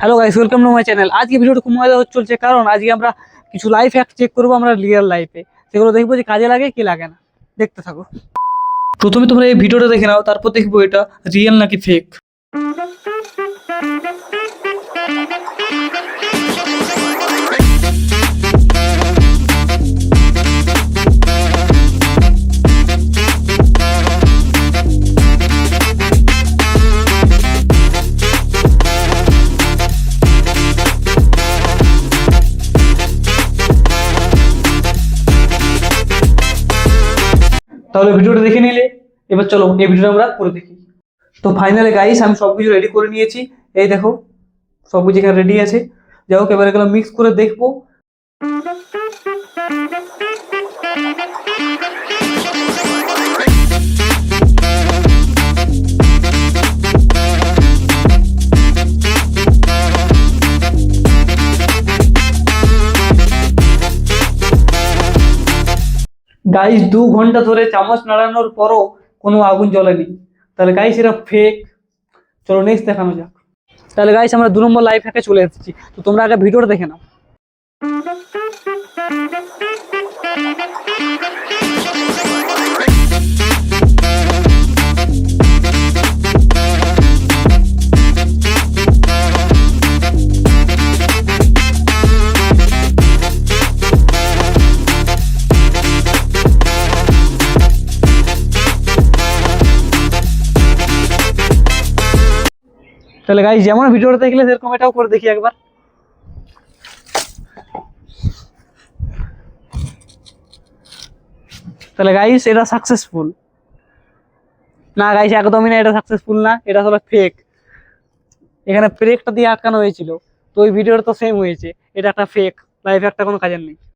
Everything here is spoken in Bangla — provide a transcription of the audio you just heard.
Hello guys, welcome to my channel. আজকে ভিডিওটা খুব মজা চলছে, কারণ আজকে আমরা কিছু লাইফ হ্যাক চেক করবো আমরা রিয়েল লাইফে। সেগুলো দেখবো যে কাজে লাগে কি লাগে না। দেখতে থাকো। প্রথমে তোমরা এই ভিডিওটা দেখে নাও, তারপর দেখবো এটা রিয়েল নাকি ফেক। তাহলে ভিডিওটা দেখে নিলে, এবার চলো এই ভিডিওটা আমরা করে দেখি। তো ফাইনালি গাইস, আমি সবকিছু রেডি করে নিয়েছি। এই দেখো সবকিছু এখানে রেডি আছে। যাই হোক, এবার এগুলো মিক্স করে দেখবো। গাইস 2 ঘন্টা ধরে চামচ নাড়ানোর পরও কোনো আগুন জ্বলেনি। তাহলে গাইস এটা ফেক। চলো নেক্সট দেখানো যাক। তাহলে গাইস আমরা 2 নম্বর লাইফ হ্যাকে চলে এসেছি। তো তোমরা আগে ভিডিওটা দেখে নাও। তাহলে গাইস যেমন ভিডিওটা দেখলে সেরকম এটাও করে দেখি একবার। তাহলে গাইস এটা সাকসেসফুল না? গাইস একদমই না, এটা সাকসেসফুল না, এটা হলো ফেক। এখানে ব্রেকটা দিয়ে আটকানো হয়েছিল, তো ওই ভিডিওটা তো সেম হয়েছে। এটা একটা ফেক লাইফ, একটা কোনো কাজের নেই।